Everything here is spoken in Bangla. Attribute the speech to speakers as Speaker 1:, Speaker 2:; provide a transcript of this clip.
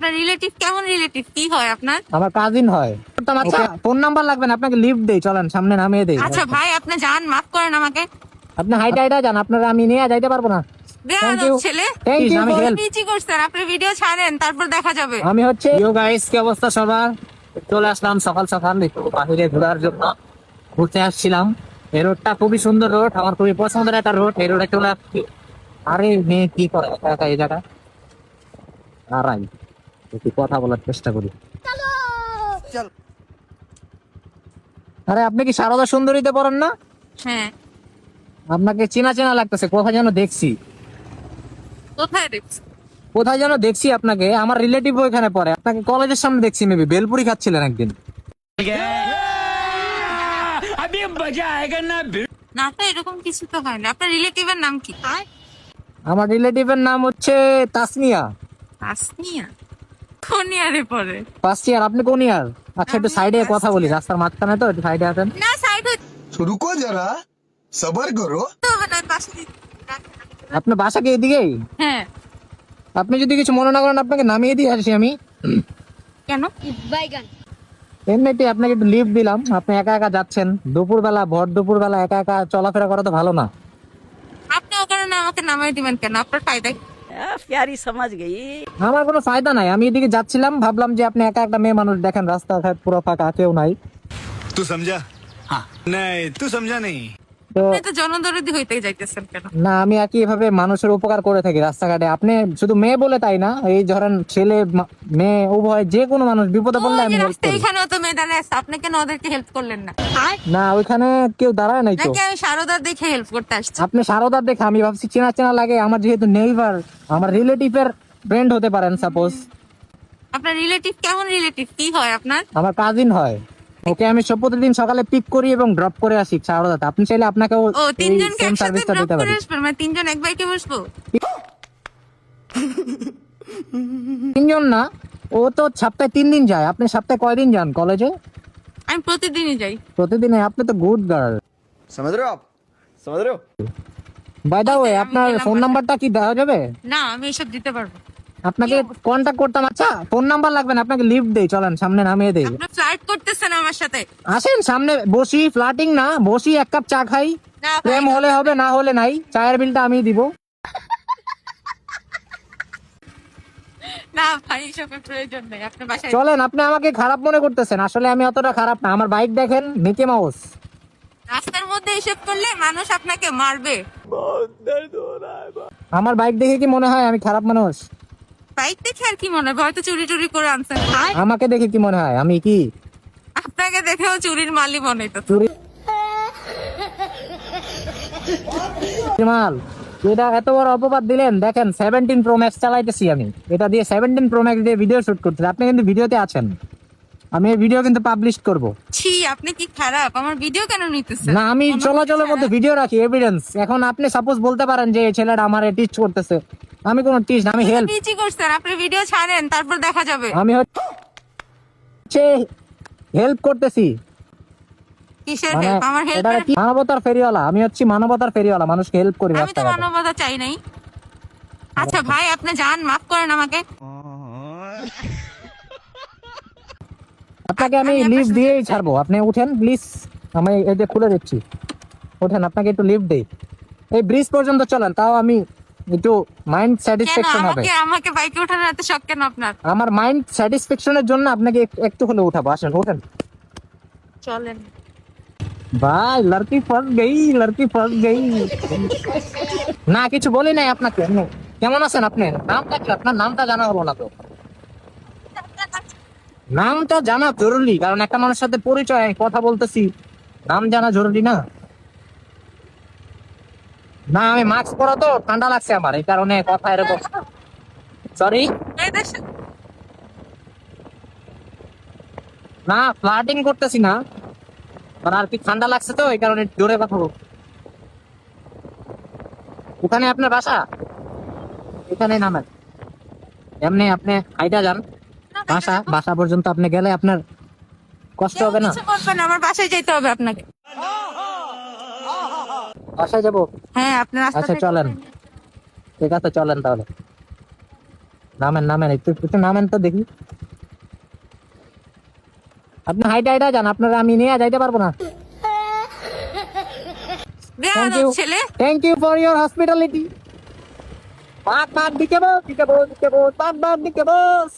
Speaker 1: আপনার রিলেটিভ কেমন রিলেটিভ কি হয় আপনার?
Speaker 2: আমার কাজিন হয়। আচ্ছা ফোন নাম্বার লাগবে না, আপনাকে লিফট দেই, চলেন সামনে নামিয়ে দেই।
Speaker 1: আচ্ছা ভাই আপনি যান, মাফ করেন আমাকে।
Speaker 2: আপনি হাইটা যান, আপনারা আমি নিয়ে যাইতে পারবো না। থ্যাংক ইউ
Speaker 1: ছেলে
Speaker 2: থ্যাংক ইউ। আমি হেল্প
Speaker 1: নিচে করছেন, আপনি ভিডিও ছাড়েন তারপর দেখা যাবে।
Speaker 2: আমি হচ্ছে ইয়ো গাইস, কি অবস্থা সবার? চলে আসলাম সকাল সকাল একটু বাহিরে ঘোরার জন্য, ঘুরতে আসছিলাম। এই রোডটা খুবই সুন্দর রোড, আমার খুবই পছন্দের একটা রোড। এই রোডে চলে আসছি। আরে মেয়ে কি করে একা একা এই জায়গায়? আরাই একটু কথা বলার চেষ্টা করি। আরে আপনি কি সারদা সুন্দরীতে পড়েন না?
Speaker 1: হ্যাঁ।
Speaker 2: আপনাকে চেনা চেনা লাগতেছে, কোথায় যেন দেখছি।
Speaker 1: কোথায় দেখছি?
Speaker 2: কোথায় যেন দেখছি আপনাকে, আমার রিলেটিভ ওইখানে পড়ে। আপনাকে কলেজের সামনে দেখছি, মেবি বেলপুরি খাচ্ছিলেন একদিন।
Speaker 1: না তো এরকম কিছু তো হয় না। আপনার রিলেটিভের নাম কি?
Speaker 2: আমার রিলেটিভের নাম হচ্ছে তাসনিয়া।
Speaker 1: আসনিয়া? কোন ইয়ারে পড়ে?
Speaker 2: First year. আপনি কোন ইয়ার? আচ্ছা একটু সাইডে কথা বলি, রাস্তার মাঝখানে তো, একটু সাইডে আসেন।
Speaker 1: না সাইড
Speaker 3: रुको जरा सबर करो।
Speaker 1: হতে হবে না, পাশে
Speaker 2: আপনার বাসা কি এদিকেই?
Speaker 1: হ্যাঁ।
Speaker 2: আপনি যদি কিছু মনে না করেন, আপনাকে নামিয়ে দিয়ে আসি আমি।
Speaker 1: কেন?
Speaker 2: এমনিতে আপনাকে একটু লিফট দিলাম, আপনি একা একা যাচ্ছেন দুপুরবেলা, ভর দুপুরবেলা একা একা চলাফেরা করা তো ভালো না।
Speaker 1: আপনি ও কারণে আমাকে নামাই দিবেন কেন? আপনার ফায়দা কি?
Speaker 4: प्यारी समझ गई।
Speaker 2: আমার কোনো ফায়দা নাই, আমি এদিকে যাচ্ছিলাম, ভাবলাম যে আপনি একা একটা মেয়ে মানুষ, দেখেন রাস্তাঘাট পুরো ফাঁকা, কেউ নাই।
Speaker 3: तू समझा? हाँ नहीं तू समझा नहीं।
Speaker 2: তো
Speaker 1: আপনি তো জনদরদি হইতে যাইতেছেন কেন?
Speaker 2: না, আমি একই এভাবে মানুষের উপকার করে থাকি রাস্তাঘাটে। আপনি শুধু মেয়ে বলে তাই না, এই ধরেন ছেলে মেয়ে উভয়, যে কোনো মানুষ বিপদে পড়লে আমি হেল্প
Speaker 1: রাস্তায়
Speaker 2: করি।
Speaker 1: এখানেও তো মেয়েদানে আছে, আপনি কেন ওদেরকে হেল্প করলেন না?
Speaker 2: না ওইখানে কেউ দাঁড়ায় নাই তো।
Speaker 1: নাকি আমি সারদার দেখে হেল্প করতে আসছি?
Speaker 2: আপনি সারদার দেখে আমি ভাবছি চেনা চেনা লাগে, আমার যেহেতু নেইবার, আমার রিলেটিভের ফ্রেন্ড হতে পারেন সাপোজ।
Speaker 1: আপনার রিলেটিভ কেমন রিলেটিভ কি হয় আপনার?
Speaker 2: আমার কাজিন হয়। ওকে আমি সব প্রতিদিন সকালে পিক করি এবং ড্রপ করে আসি সারদাতে। আপনি চাইলে আপনাকেও
Speaker 1: ও
Speaker 2: এই
Speaker 1: তিনজনকে
Speaker 2: সেম
Speaker 1: একসাথে
Speaker 2: সার্ভিসটা
Speaker 1: ড্রপ
Speaker 2: দিতে
Speaker 1: করে
Speaker 2: পারি।
Speaker 1: আসবেন? মানে তিনজন এক বাইকে বসবো?
Speaker 2: তিনজন না, ও তো সপ্তাহে 3 দিন যায়। আপনি সপ্তাহে কয়দিন যান কলেজে?
Speaker 1: আমি প্রতিদিনই যাই।
Speaker 2: প্রতিদিনে? আপনি তো গুড গার্ল।
Speaker 3: समझ रहे हो आप? समझ रहे हो?
Speaker 2: বাই দা ওয়ে,
Speaker 1: আমি
Speaker 2: আপনার
Speaker 1: গেলাম
Speaker 2: ফোন
Speaker 1: বাসায়।
Speaker 2: নাম্বারটা কি দেওয়া যাবে?
Speaker 1: না আমি এসব দিতে পারবো।
Speaker 2: আপনাকে কন্টাক্ট করতাম। আচ্ছা ফোন নাম্বার লাগবে না, আপনাকে লিফট দেই, চলেন সামনে নামিয়ে দেই।
Speaker 1: আপনি ফ্লার্ট করতেছেন আমার সাথে?
Speaker 2: আসেন সামনে বসি, ফ্লার্টিং না, বসি এক কাপ চা খাই।
Speaker 1: না ভাই,
Speaker 2: প্রেম হলে হবে, না হলে নাই। চায়ের বিলটা আমি দিব।
Speaker 1: না ভাই এসবের প্রয়োজন নেই, আপনি বাসায়
Speaker 2: চলেন, আপনি আমাকে খারাপ মনে করতেছেন, আসলে আমি অতটা খারাপ না। আমার বাইক দেখেন, মিকি মাউস।
Speaker 1: রাস্তার মধ্যে এসব করলে মানুষ আপনাকে মারবে।
Speaker 2: আমার বাইক দেখে কি মনে হয় আমি খারাপ মানুষ?
Speaker 1: বাইক দেখে আর কি মনে হয়? হয়তো চুরি টুরি করে আনছেন।
Speaker 2: আমাকে দেখে কি মনে হয় আমি কি
Speaker 1: আপনাকে দেখেও চুরির মালি মনে হইতো।
Speaker 2: চুরি মাল? এটা এত বড় অপবাদ দিলেন। দেখেন 17 প্রো ম্যাক্স চালাইতেছি আমি, এটা দিয়ে 17 প্রো ম্যাক্স দিয়ে ভিডিও শুট করতেছি। আপনি কিন্তু ভিডিওতে আছেন, আমি এই ভিডিও কিন্তু পাবলিশ করব
Speaker 1: ছি, আপনি কি খারাপ? আমার ভিডিও কেন নিতেছেন?
Speaker 2: না। আমি চলাচলের মধ্যে ভিডিও রাখি, এভিডেন্স। এখন আপনি সাপোজ বলতে পারেন যে এই ছেলেটা আমারে টিচ করতেছে, আমি কোনো টিচ না, আমি হেল্প।
Speaker 1: নিচে করছেন, আপনি ভিডিও ছাড়েন তারপর দেখা যাবে।
Speaker 2: আমি হচ্ছে হেল্প করতেছি।
Speaker 1: কিসের
Speaker 2: মানে
Speaker 1: হেল্প? আমার
Speaker 2: এটা
Speaker 1: হেল্প?
Speaker 2: কি মানবতার ফেরিওয়ালা? আমি হচ্ছি মানবতার ফেরিওয়ালা, মানুষকে হেল্প করি
Speaker 1: আমি তো
Speaker 2: রাস্তাঘাটে।
Speaker 1: মানবতা চাই নাই। আচ্ছা ভাই আপনি যান, মাফ করেন আমাকে।
Speaker 2: আপনাকে আমি
Speaker 1: আমি আপনার
Speaker 2: লিফট
Speaker 1: সাথে
Speaker 2: দিয়েই ছাড়বো, আপনি উঠেন প্লিজ। আমি এই যে খুলে দিচ্ছি, ওঠেন, আপনাকে একটু লিফট দেই। এই ব্রিজ পর্যন্ত চলেন, তাও আমি একটু মাইন্ড
Speaker 1: কেন
Speaker 2: স্যাটিসফ্যাকশন হবে।
Speaker 1: আমাকে বাইকে ওঠানোর এত শখ কেন আপনার?
Speaker 2: আমার মাইন্ড স্যাটিসফ্যাকশনের জন্য আপনাকে একটু হলে উঠাবো। আসেন ওঠেন।
Speaker 1: চলেন।
Speaker 2: ভাই লড়কি ফস গই, লড়কি ফস গই। না কিছু বলি নাই আপনাকে। কেমন আছেন আপনি? নামটা কি আপনার? নামটা জানা হলো না তো। নামটা জানা জরুরি, কারণ একটা মানুষের সাথে পরিচয়, কথা বলতেছি, নাম জানা জরুরি না? না আমি মাস্ক পরা তো, ঠান্ডা লাগছে আমার, এই কারণে কথা এরকম। সরি।
Speaker 1: এদের সাথে-
Speaker 2: না ফ্লার্টিং করতেছি না, আর আর কি ঠান্ডা লাগছে তো, এই কারণে জোরে কথা বল। ওখানে আপনার বাসা? এখানে নামেন, এমনি আপনি হাইটা যান। বাসা পর্যন্ত আপনি গেলে আপনার কষ্ট
Speaker 1: কেউ
Speaker 2: হবে না?
Speaker 1: কিছু বলবেন না, আমার বাসায় যেতে হবে আপনাকে।
Speaker 2: বাসায় যাবো?
Speaker 1: হ্যাঁ আপনি রাস্তা
Speaker 2: আচ্ছা
Speaker 1: থেকে-
Speaker 2: চলেন, ঠিক আছে চলেন তাহলে। নামেন নামেন, একটু একটু নামেন তো দেখি। আপনি হাইটা হাইটা যান, আপনারা আমি নিয়ে যাইতে পারবো না। থ্যাংক ইউ,
Speaker 1: ছেলে
Speaker 2: thank you for your hospitality. বাদ বাদ দিকে বস, দিকে বস, দিকে বস, বাদ বাদ দিকে বস।